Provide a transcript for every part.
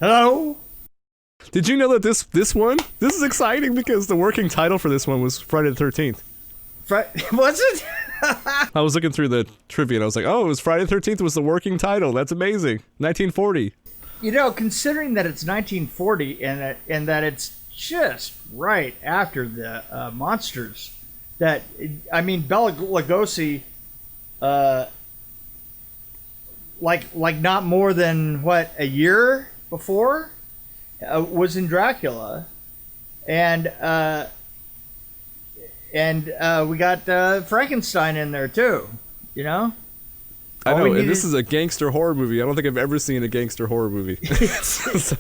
Hello? Did you know that this is exciting because the working title for this one was Friday the 13th. Was it? I was looking through the trivia and I was like, oh, it was Friday the 13th was the working title. That's amazing. 1940. You know, considering that it's 1940 and that it's just right after the monsters, that, I mean, Bela Lugosi, like not more than, what, a year before, was in Dracula, and we got Frankenstein in there too, you know? I know, and this is a gangster horror movie. I don't think I've ever seen a gangster horror movie. So,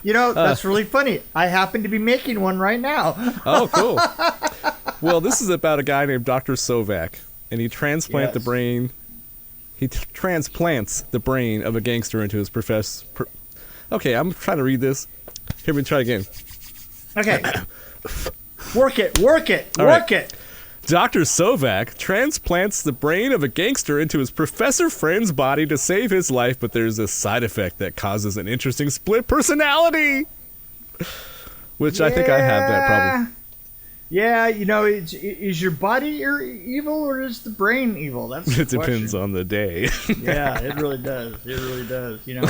you know, that's really funny. I happen to be making one right now. Oh, cool. Well, this is about a guy named Dr. Sovak, and he transplants the brain. He transplants the brain of a gangster into his Okay, I'm trying to read this. Here, we try again. Okay. Work it. Dr. Sovak transplants the brain of a gangster into his professor friend's body to save his life, but there's a side effect that causes an interesting split personality. Which I think I have that problem. Yeah, you know, is your body evil or is the brain evil? That's the question. Depends on the day. Yeah, it really does. It really does, you know.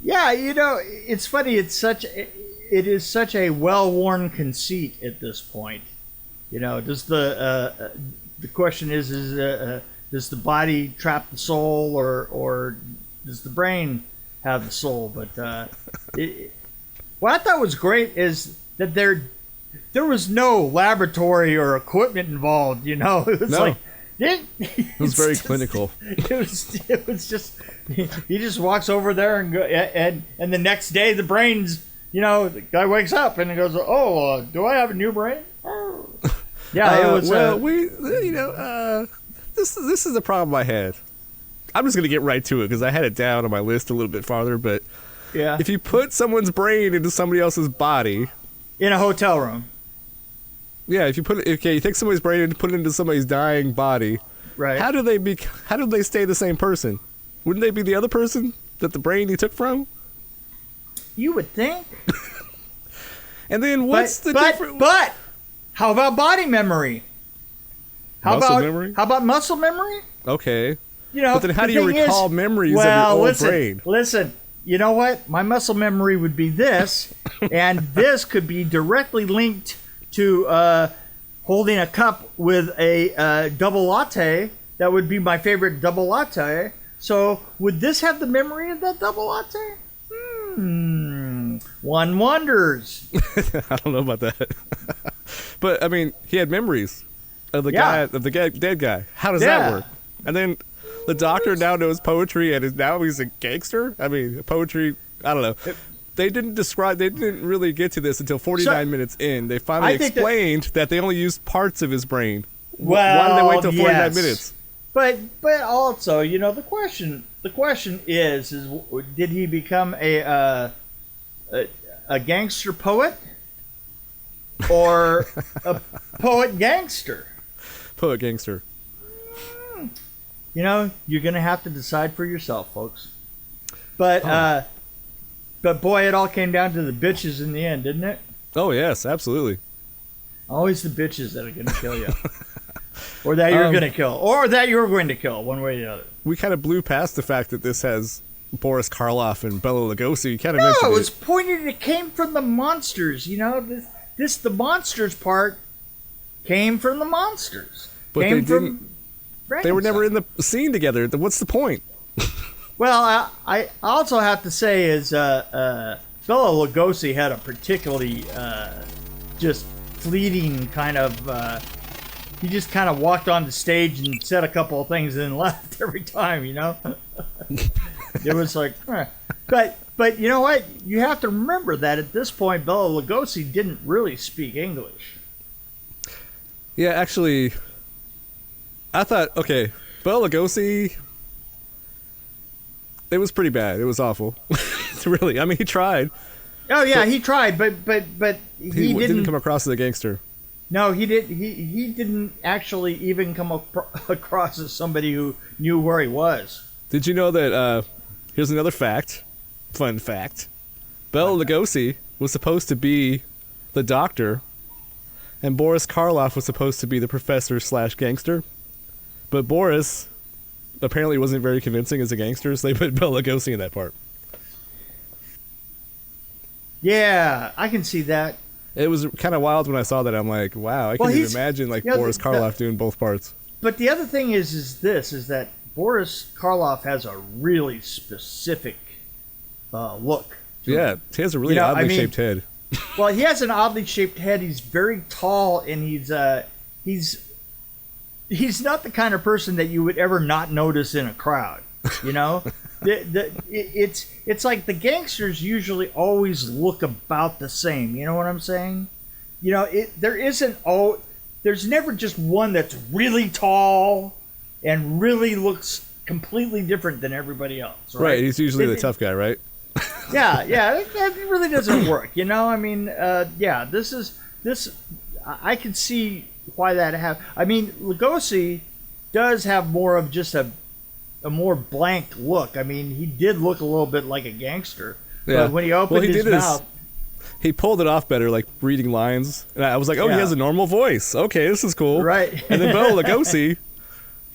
Yeah, you know, it's funny. It is such a well-worn conceit at this point. You know, does the question is does the body trap the soul or does the brain have the soul? But what I thought was great is that there was no laboratory or equipment involved. You know, it was like it was very clinical. It was just he just walks over there and go, and the next day the brain's, you know, the guy wakes up and he goes, oh, do I have a new brain? Yeah, it was. Well, this is the problem I had. I'm just gonna get right to it because I had it down on my list a little bit farther. But yeah, if you put someone's brain into somebody else's body in a hotel room, yeah, if you you take somebody's brain and put it into somebody's dying body, right? How do they stay the same person? Wouldn't they be the other person that the brain he took from? You would think. And then what's the difference? But how about body memory? How memory? How about muscle memory? Okay. You know, but then how do you recall memories of your old brain? Listen, you know what? My muscle memory would be this, and this could be directly linked to holding a cup with a double latte. That would be my favorite double latte. So would this have the memory of that double latte? One wonders. I don't know about that. But I mean, he had memories of the dead guy. How does that work? And then the doctor now knows poetry and now he's a gangster? I mean, poetry, I don't know. They didn't really get to this until 49 minutes in. They finally explained that they only used parts of his brain. Well, why did they wait till 49 minutes? But also, you know, the question is did he become a gangster poet or a poet gangster? Poet gangster. You know, you're gonna have to decide for yourself, folks. But boy, it all came down to the bitches in the end, didn't it? Oh yes, absolutely. Always the bitches that are gonna kill you. Or that you're going to kill. Or that you're going to kill, one way or the other. We kind of blew past the fact that this has Boris Karloff and Bela Lugosi. You kind of mentioned it was pointed, it came from the monsters. You know, the monsters part came from the monsters. But they didn't. They were never in the scene together. What's the point? Well, I also have to say is Bela Lugosi had a particularly just fleeting kind of... he just kind of walked on the stage and said a couple of things and then left every time, you know? It was like... But you know what? You have to remember that at this point, Bela Lugosi didn't really speak English. Yeah, actually... I thought, okay, Bela Lugosi... It was pretty bad. It was awful. Really. I mean, he tried. Oh, yeah, he tried, but he didn't come across as a gangster. No, he did. He didn't actually even come across as somebody who knew where he was. Did you know that? Here's another fact. Fun fact. Bela Lugosi was supposed to be the doctor, and Boris Karloff was supposed to be the professor / gangster. But Boris apparently wasn't very convincing as a gangster, so they put Bela Lugosi in that part. Yeah, I can see that. It was kind of wild when I saw that. I'm like, wow, I can even imagine Boris Karloff doing both parts. But the other thing is that Boris Karloff has a really specific look. Yeah, he has a really oddly shaped head. Well, he has an oddly shaped head. He's very tall, and he's not the kind of person that you would ever not notice in a crowd. You know, it's like the gangsters usually always look about the same. You know what I'm saying? You know, there's never just one that's really tall and really looks completely different than everybody else. Right? He's usually the tough guy, right? Yeah, that really doesn't work. You know, I mean, this. I can see why that happened. I mean, Lugosi does have more of just a more blank look. I mean, he did look a little bit like a gangster. Yeah. But when he opened his mouth, he pulled it off better, like reading lines. And I was like, oh, he has a normal voice. Okay, this is cool. Right. And then Bela Lugosi,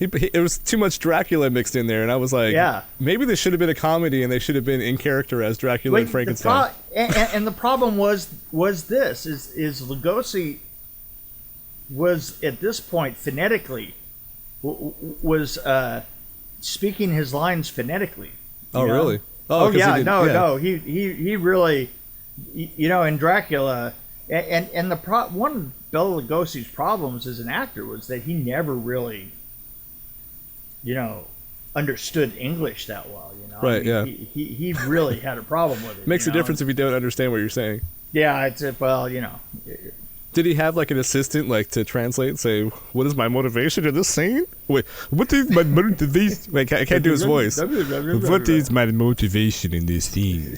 it was too much Dracula mixed in there, and I was like, maybe this should have been a comedy, and they should have been in character as Dracula and Frankenstein. And the problem was this is Lugosi was at this point phonetically was speaking his lines phonetically. Oh, know? Really? Oh yeah, no. He really, you know, in Dracula, and one of Bela Lugosi's problems as an actor was that he never really, you know, understood English that well. You know, right? I mean, he really had a problem with it. Makes a difference if you don't understand what you're saying. Yeah, you know. Did he have like an assistant like to translate and say, what is my motivation in this scene? Wait, what is my motivation? Like, I can't do his voice. What is my motivation in this scene?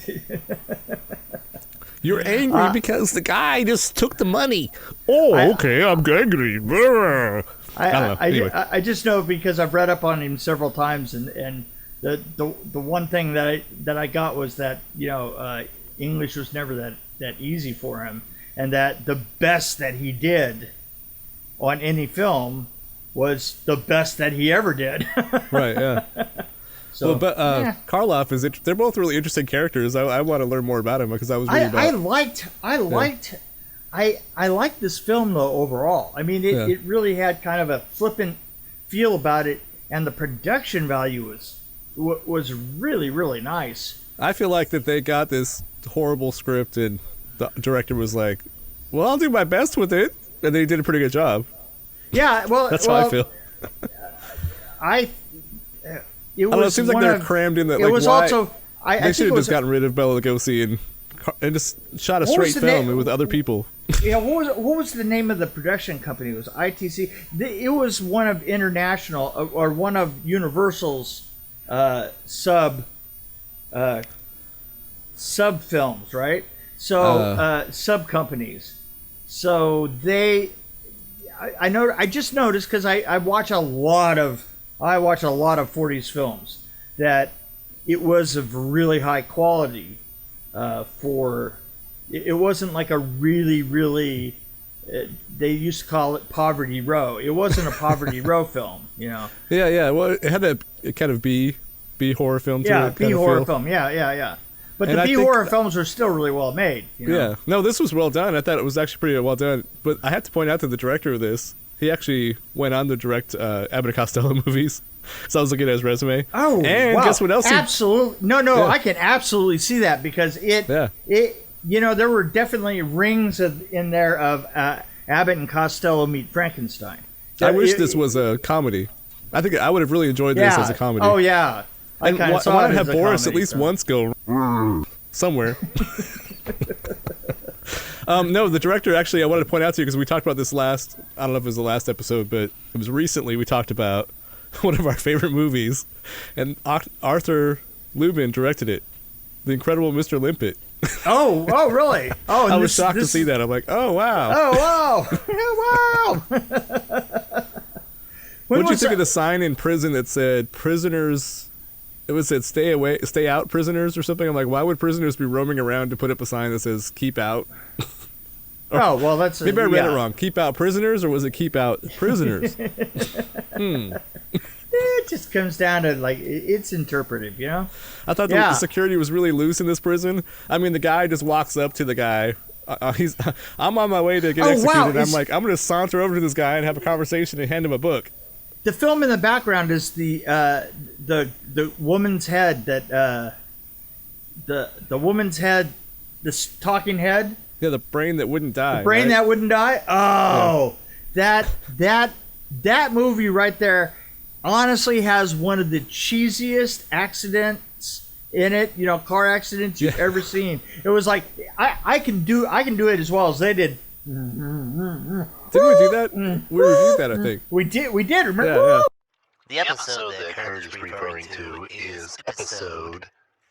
You're angry because the guy just took the money. Oh, okay, I'm angry. I just know because I've read up on him several times, and the one thing that I got was that, you know, English was never that easy for him. And that the best that he did on any film was the best that he ever did. Right, yeah. So, but Karloff they're both really interesting characters. I want to learn more about him because I was reading about... I liked this film though overall. I mean, it really had kind of a flippant feel about it, and the production value was really, really nice. I feel like that they got this horrible script and the director was like, well, I'll do my best with it. And they did a pretty good job. Yeah, well... That's how I feel. It seems like they're crammed in that. It was also... They should have just gotten rid of Bela Lugosi and just shot a straight film with other people. Yeah, what was the name of the production company? It was ITC. It was one of International, or one of Universal's sub films, right? So sub companies. So I just noticed because I watch a lot of 40s films that it was of really high quality. It wasn't like a really they used to call it Poverty Row. It wasn't a Poverty Row film, you know. Yeah. Well, it had a kind of B horror film to it. Yeah, B horror film. Yeah. But the B horror films are still really well made. You know? Yeah. No, this was well done. I thought it was actually pretty well done. But I have to point out that the director of this, he actually went on to direct Abbott and Costello movies. So I was looking at his resume. Oh, and wow. Guess what else? Absolutely. No, I can absolutely see that because it you know, there were definitely rings in there of Abbott and Costello Meet Frankenstein. I wish this was a comedy. I think I would have really enjoyed this as a comedy. Oh, yeah. I want to have Boris at least once go somewhere. No, the director, actually, I wanted to point out to you because we talked about this I don't know if it was the last episode, but it was recently we talked about one of our favorite movies, and Arthur Lubin directed it, The Incredible Mr. Limpet. Oh, really? Oh, I was shocked to see that. I'm like, oh, wow. Oh, wow. What did you think of the sign in prison that said prisoners... It was said stay out prisoners or something. I'm like, why would prisoners be roaming around to put up a sign that says keep out? Oh, well, that's... Maybe I read it wrong. Keep out prisoners, or was it keep out prisoners? It just comes down to, like, it's interpretive, you know? I thought the security was really loose in this prison. I mean, the guy just walks up to the guy. I'm on my way to get executed. Wow. I'm like, I'm going to saunter over to this guy and have a conversation and hand him a book. The film in the background is the woman's head that... the woman's head, this talking head... Yeah, the brain that wouldn't die. The brain that wouldn't die? Oh, yeah. That movie right there honestly has one of the cheesiest accidents in it, you know, car accidents you've ever seen. It was like, I can do it as well as they did. Didn't we do that? We reviewed that, I think. We did, remember? Yeah. The episode that Kurt is referring to is episode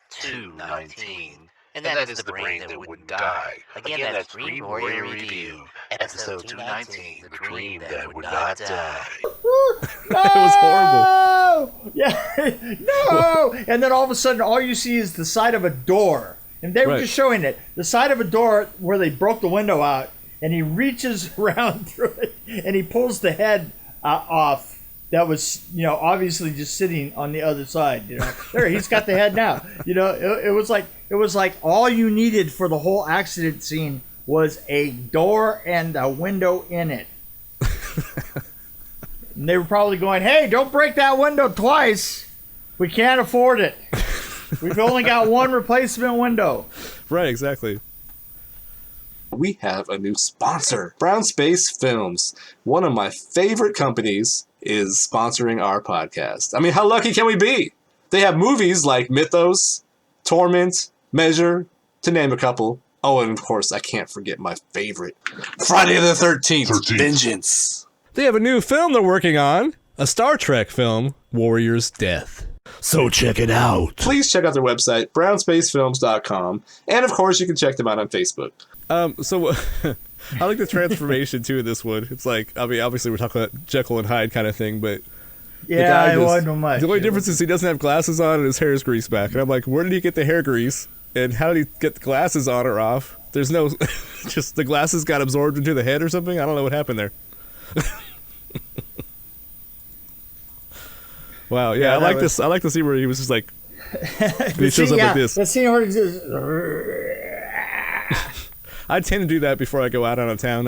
219. And that is the brain that wouldn't die. Again, that's Dream Warrior Review, episode 219, the dream that would not die. It was horrible. Yeah, no. And then all of a sudden, all you see is the side of a door. And they were just showing it. The side of a door where they broke the window out. And he reaches around through it. And he pulls the head off. That was, you know, obviously just sitting on the other side. You know, there, he's got the head now. You know, it was like all you needed for the whole accident scene was a door and a window in it. And they were probably going, "Hey, don't break that window twice. We can't afford it. We've only got one replacement window." Right, exactly. We have a new sponsor, Brown Space Films. One of my favorite companies is sponsoring our podcast. I mean, how lucky can we be? They have movies like Mythos, Torment, Measure, to name a couple. Oh, and of course, I can't forget my favorite, Friday the 13th, Vengeance. They have a new film they're working on, a Star Trek film, Warrior's Death. So check it out. Please check out their website, brownspacefilms.com. And of course, you can check them out on Facebook. So I like the transformation too in this one. It's like, I mean, obviously we're talking about Jekyll and Hyde kind of thing, but yeah, it wasn't much. The only difference is he doesn't have glasses on and his hair is greased back. And I'm like, where did he get the hair grease? And how did he get the glasses on or off? There's no, just the glasses got absorbed into the head or something. I don't know what happened there. Wow, yeah, I like this. I like to see where he was just like, he shows up like this. The scene where he just... I tend to do that before I go out on a town.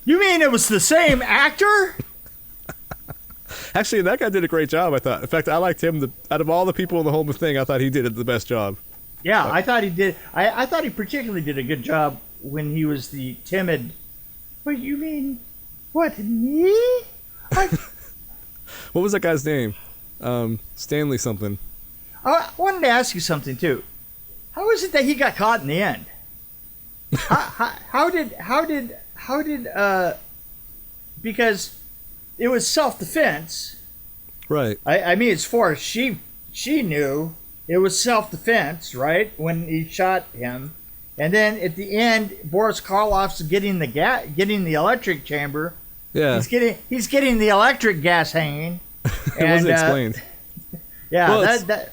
You mean it was the same actor? Actually, that guy did a great job, I thought. In fact, I liked him. Out of all the people in the whole thing, I thought he did the best job. Yeah, I thought he did. I thought he particularly did a good job when he was the timid... What, you mean... What, me? What was that guy's name? Stanley something. I wanted to ask you something, too. How is it that he got caught in the end? How did because it was self-defense, right? I mean, as far as she knew, it was self-defense, right? When he shot him, and then at the end, Boris Karloff's getting the electric chamber. Yeah, he's getting the electric gas hanging. It wasn't explained. Yeah, well,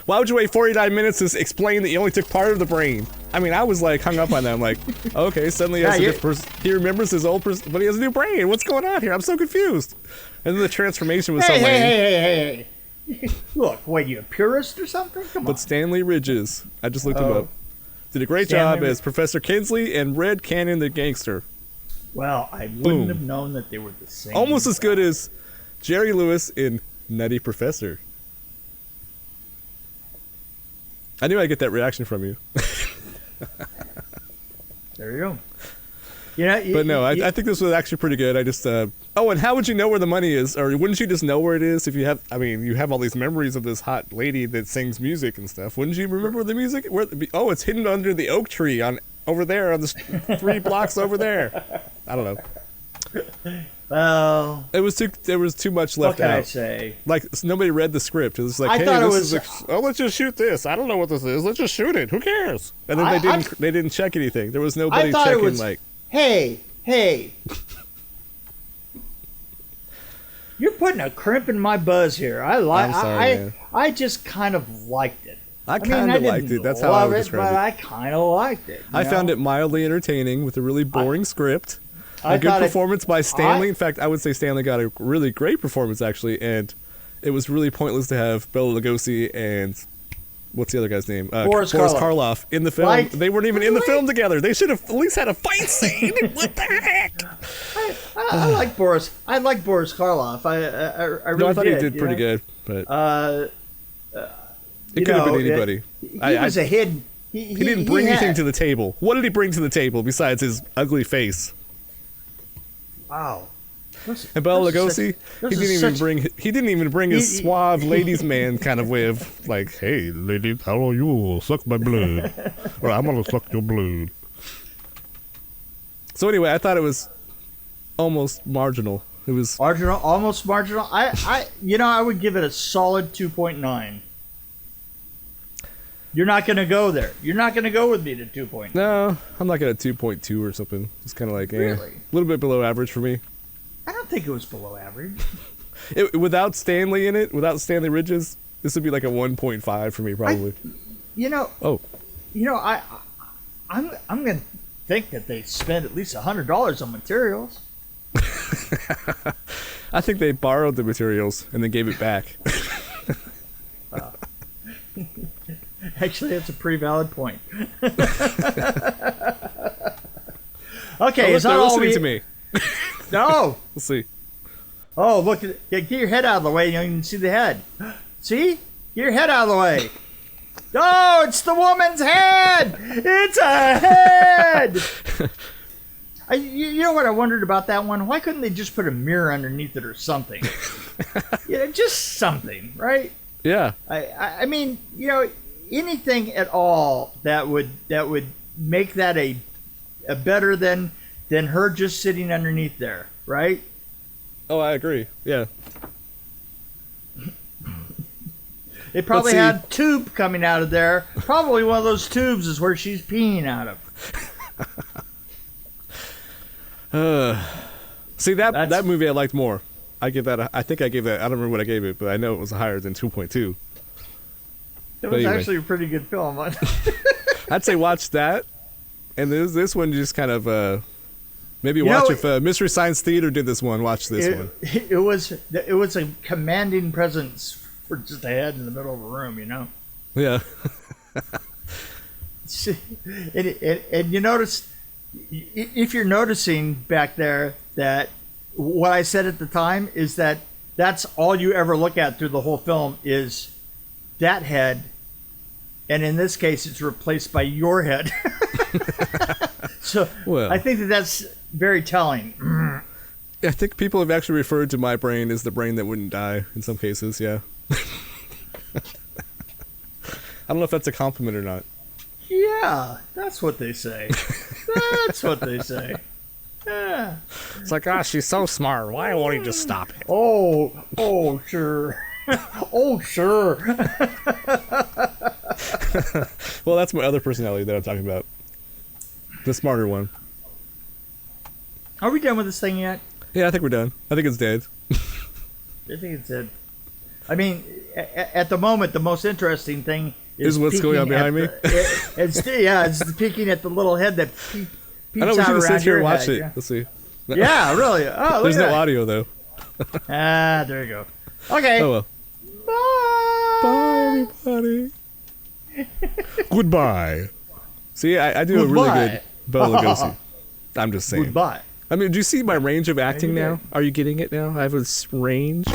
why would you wait 49 minutes to explain that you only took part of the brain? I mean, I was like hung up on that. I'm like, okay, suddenly he remembers his old person, but he has a new brain. What's going on here? I'm so confused. And then the transformation was so lame. Hey. Look, what, you a purist or something? Come on. But Stanley Ridges, I just looked him up, did a great job as Professor Kinsley and Red Canyon the Gangster. Well, I wouldn't have known that they were the same. Almost as good as Jerry Lewis in Nutty Professor. I knew I'd get that reaction from you. There you go. Yeah, but no, I think this was actually pretty good. I just, oh, and how would you know where the money is? Or wouldn't you just know where it is if you have, I mean, you have all these memories of this hot lady that sings music and stuff. Wouldn't you remember the music? Oh, it's hidden under the oak tree over there on the 3 blocks over there. I don't know. Well, there was too much left out. What can I say? Like, nobody read the script. It was like, let's just shoot this. I don't know what this is. Let's just shoot it. Who cares? And then they didn't check anything. There was nobody checking like, hey. You're putting a crimp in my buzz here. I'm sorry, man. I just kind of liked it. I kind of liked it. That's how I would describe it. I kind of liked it. I found it mildly entertaining with a really boring script. A good performance by Stanley. In fact, I would say Stanley got a really great performance, actually, and it was really pointless to have Bela Lugosi and what's the other guy's name? Boris Karloff in the film. Like, they weren't even in the film together. They should have at least had a fight scene. What the heck? I like Boris. I like Boris Karloff. I really No, I thought did, he did pretty good, but it could have been anybody. He was a hidden. He didn't bring anything to the table. What did he bring to the table besides his ugly face? Wow. And Bela Lugosi, he didn't even bring his suave ladies man kind of way of like, hey ladies, how are you? Suck my blood. Or I'm gonna suck your blood. So anyway, I thought it was almost marginal. It was almost marginal. I would give it a solid 2.9. You're not going to go there. You're not going to go with me to 2.9. No, I'm like at a 2.2 or something. It's kind of like really? A little bit below average for me. I don't think it was below average. Without Stanley in it, without Stanley Ridges, this would be like a 1.5 for me probably. I'm going to think that they spent at least $100 on materials. I think they borrowed the materials and then gave it back. Actually, that's a pretty valid point. Okay, is that all listening to me? No. We'll see. Oh, look! Get your head out of the way. You can see the head. See? Get your head out of the way. Oh, it's the woman's head. It's a head. You know what I wondered about that one? Why couldn't they just put a mirror underneath it or something? Just something, right? Yeah. I mean, anything at all that would make that a better than her just sitting underneath there, right? Oh, I agree. Yeah. They probably had a tube coming out of there. Probably one of those tubes is where she's peeing out of. See, that movie I liked more. I think I gave that. I don't remember what I gave it, but I know it was higher than 2.2. It was actually a pretty good film. I'd say watch that, and this one just kind of maybe watch if Mystery Science Theater did this one. Watch this one. It was a commanding presence for just a head in the middle of a room, Yeah. and you notice, if you're noticing back there, that what I said at the time is that that's all you ever look at through the whole film is that head, and in this case it's replaced by your head. So I think that's very telling. I think people have actually referred to my brain as the brain that wouldn't die in some cases. Yeah. I don't know if that's a compliment or not. Yeah, that's what they say. That's what they say. Yeah. It's like, she's so smart. Why won't he just stop it? Oh, sure. Oh, sure. Well, that's my other personality that I'm talking about. The smarter one. Are we done with this thing yet? Yeah, I think we're done. I think it's dead. I think it's dead. I mean, at the moment, the most interesting thing is what's going on behind me. It's peeking at the little head that peeps I know we should just sit here and watch it. Yeah. Let's see. Yeah, really. Oh, look There's at no that. audio though. There you go. Okay. Oh well. Bye, everybody. Goodbye. See, I do a really good Bela Lugosi. I'm just saying. Goodbye. I mean, do you see my range of acting now? Are you getting it now? I have a range.